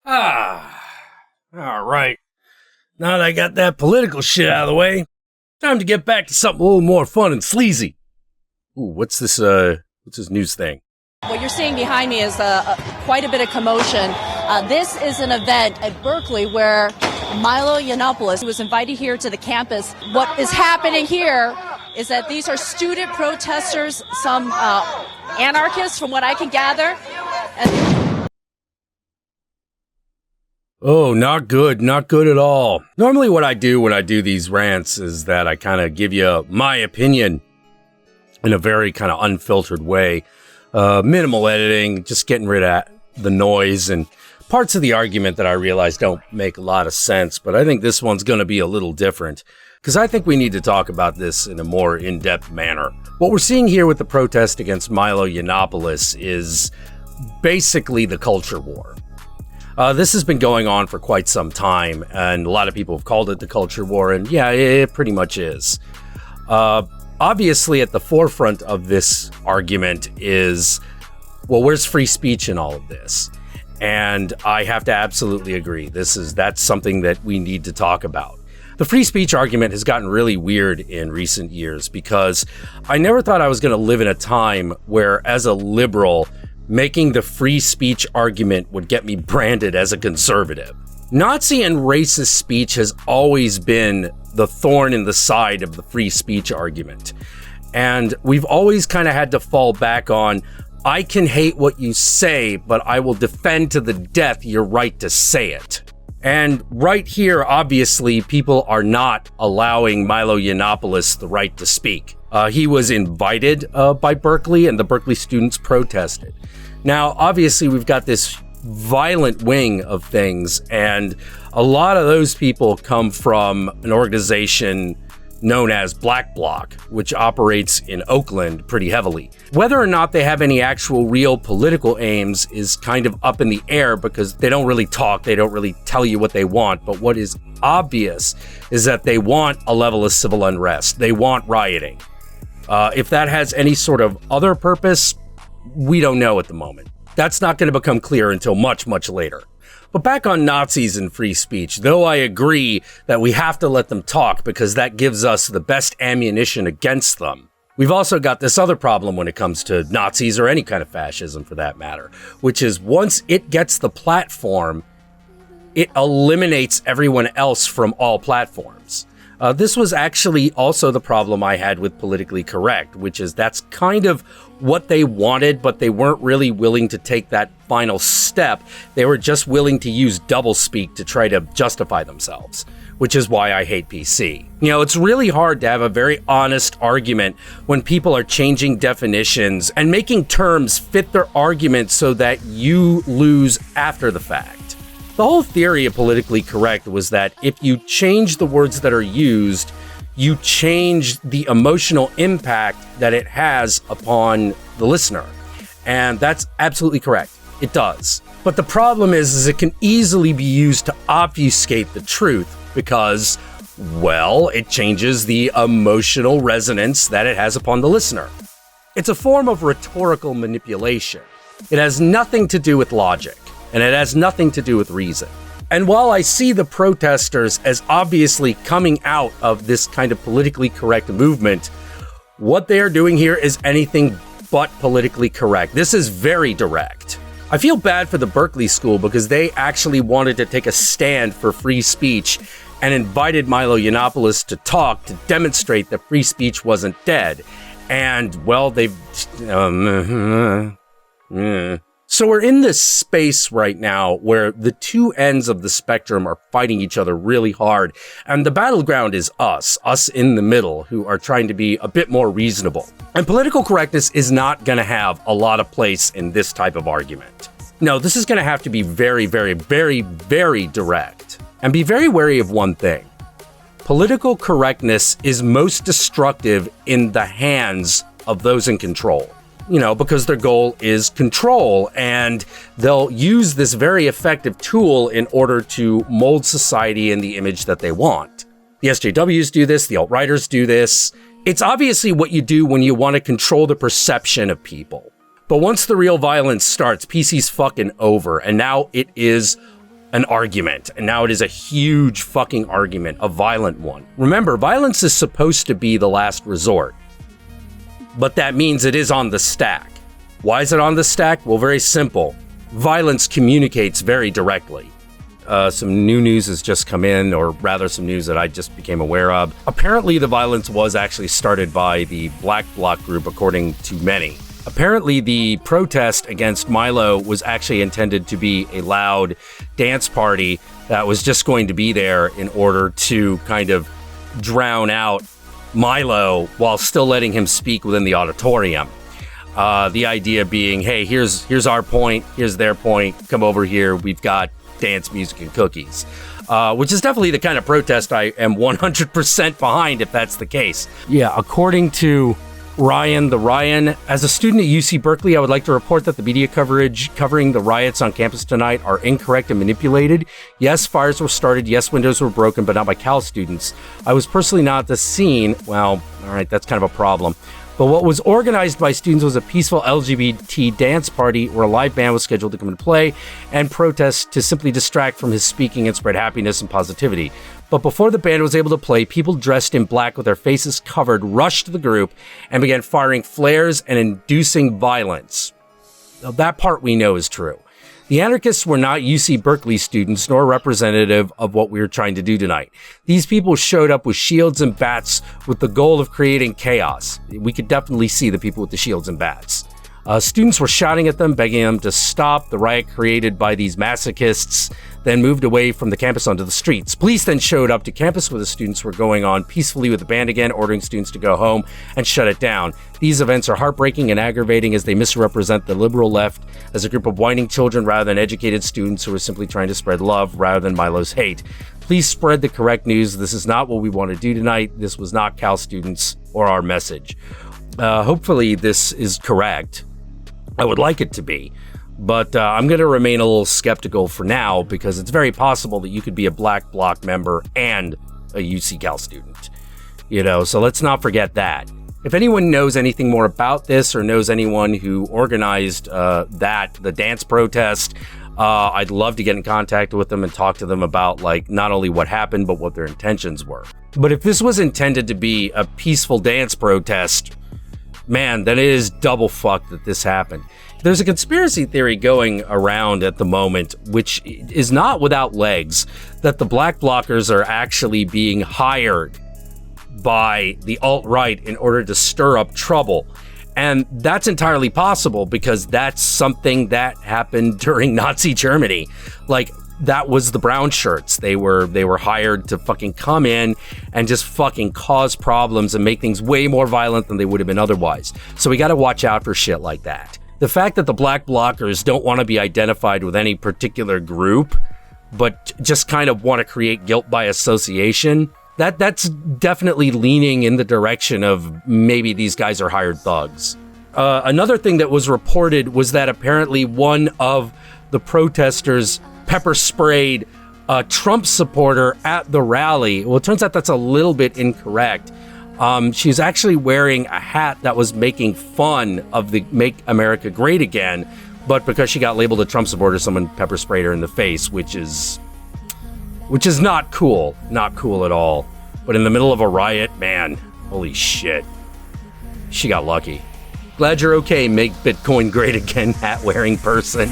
All right. Now that I got that political shit out of the way, time to get back to something a little more fun and sleazy. Ooh, what's this news thing? What you're seeing behind me is quite a bit of commotion. This is an event at Berkeley where Milo Yiannopoulos was invited here to the campus. What is happening here is that these are student protesters, some anarchists from what I can gather. Oh, not good at all. Normally what I do when I do these rants is that I kind of give you my opinion in a very kind of unfiltered way. Minimal editing, just getting rid of the noise and parts of the argument that I realize don't make a lot of sense. But I think this one's going to be a little different because I think we need to talk about this in a more in-depth manner. What we're seeing here with the protest against Milo Yiannopoulos is basically the culture war. This has been going on for quite some time, and a lot of people have called it the culture war, and yeah, it pretty much is. Obviously, at the forefront of this argument is, well, where's free speech in all of this? And I have to absolutely agree. That's something that we need to talk about. The free speech argument has gotten really weird in recent years because I never thought I was going to live in a time where, as a liberal, making the free speech argument would get me branded as a conservative. Nazi and racist speech has always been the thorn in the side of the free speech argument. And we've always kind of had to fall back on, I can hate what you say, but I will defend to the death your right to say it. And right here, obviously, people are not allowing Milo Yiannopoulos the right to speak. He was invited by Berkeley, and the Berkeley students protested. Now, obviously, we've got this violent wing of things, and a lot of those people come from an organization known as Bloc, which operates in Oakland pretty heavily. Whether or not they have any actual real political aims is kind of up in the air because they don't really talk, they don't really tell you what they want, but what is obvious is that they want a level of civil unrest. They want rioting. If that has any sort of other purpose, we don't know at the moment. That's not going to become clear until much, much later. But back on Nazis and free speech, though I agree that we have to let them talk because that gives us the best ammunition against them, we've also got this other problem when it comes to Nazis or any kind of fascism for that matter, which is once it gets the platform, it eliminates everyone else from all platforms. This was actually also the problem I had with politically correct, which is that's kind of what they wanted, but they weren't really willing to take that final step. They were just willing to use doublespeak to try to justify themselves, which is why I hate PC. You know, it's really hard to have a very honest argument when people are changing definitions and making terms fit their argument so that you lose after the fact. The whole theory of politically correct was that if you change the words that are used, you change the emotional impact that it has upon the listener. And that's absolutely correct. It does. But the problem is it can easily be used to obfuscate the truth because, well, it changes the emotional resonance that it has upon the listener. It's a form of rhetorical manipulation. It has nothing to do with logic. And it has nothing to do with reason. And while I see the protesters as obviously coming out of this kind of politically correct movement, what they are doing here is anything but politically correct. This is very direct. I feel bad for the Berkeley school because they actually wanted to take a stand for free speech and invited Milo Yiannopoulos to talk to demonstrate that free speech wasn't dead. And, well, they've... So we're in this space right now where the two ends of the spectrum are fighting each other really hard. And the battleground is us in the middle, who are trying to be a bit more reasonable. And political correctness is not going to have a lot of place in this type of argument. No, this is going to have to be very, very, very, very direct. And be very wary of one thing. Political correctness is most destructive in the hands of those in control. You know, because their goal is control, and they'll use this very effective tool in order to mold society in the image that they want. The SJWs do this, the alt-righters do this. It's obviously what you do when you want to control the perception of people. But once the real violence starts, PC's fucking over, and now it is an argument, and now it is a huge fucking argument, a violent one. Remember, violence is supposed to be the last resort, but that means it is on the stack. Why is it on the stack? Well, very simple. Violence communicates very directly. Some new news has just come in, or rather some news that I just became aware of. Apparently, the violence was actually started by the Black Bloc group, according to many. Apparently, the protest against Milo was actually intended to be a loud dance party that was just going to be there in order to kind of drown out Milo while still letting him speak within the auditorium. The idea being, hey, here's our point, here's their point, come over here, we've got dance, music, and cookies. Which is definitely the kind of protest I am 100% behind if that's the case. Yeah, according to Ryan, as a student at UC Berkeley, I would like to report that the media coverage covering the riots on campus tonight are incorrect and manipulated. Yes, fires were started. Yes, windows were broken, but not by Cal students. I was personally not at the scene. Well, all right, that's kind of a problem. But what was organized by students was a peaceful LGBT dance party where a live band was scheduled to come and play and protest to simply distract from his speaking and spread happiness and positivity. But before the band was able to play, people dressed in black with their faces covered rushed the group and began firing flares and inducing violence. Now, that part we know is true. The anarchists were not UC Berkeley students nor representative of what we were trying to do tonight. These people showed up with shields and bats with the goal of creating chaos. We could definitely see the people with the shields and bats. Students were shouting at them, begging them to stop the riot created by these masochists, then moved away from the campus onto the streets. Police then showed up to campus where the students were going on peacefully with the band again, ordering students to go home and shut it down. These events are heartbreaking and aggravating as they misrepresent the liberal left as a group of whining children rather than educated students who are simply trying to spread love rather than Milo's hate. Please spread the correct news. This is not what we want to do tonight. This was not Cal students or our message. Hopefully this is correct. I would like it to be, but I'm going to remain a little skeptical for now because it's very possible that you could be a Black Bloc member and a UC Cal student, so let's not forget that. If anyone knows anything more about this or knows anyone who organized the dance protest, I'd love to get in contact with them and talk to them about not only what happened, but what their intentions were. But if this was intended to be a peaceful dance protest, man, then it is double fucked that this happened. There's a conspiracy theory going around at the moment, which is not without legs, that the Black Blockers are actually being hired by the alt-right in order to stir up trouble. And that's entirely possible because that's something that happened during Nazi Germany. That was the brown shirts. They were hired to fucking come in and just fucking cause problems and make things way more violent than they would have been otherwise. So we got to watch out for shit like that. The fact that the Black Blockers don't want to be identified with any particular group, but just kind of want to create guilt by association, that's definitely leaning in the direction of maybe these guys are hired thugs. Another thing that was reported was that apparently one of the protesters pepper sprayed a Trump supporter at the rally. Well, it turns out that's a little bit incorrect. She's actually wearing a hat that was making fun of the Make America Great Again, but because she got labeled a Trump supporter, someone pepper sprayed her in the face, which is not cool. Not cool at all. But in the middle of a riot, man, holy shit. She got lucky. Glad you're okay, Make Bitcoin Great Again hat-wearing person.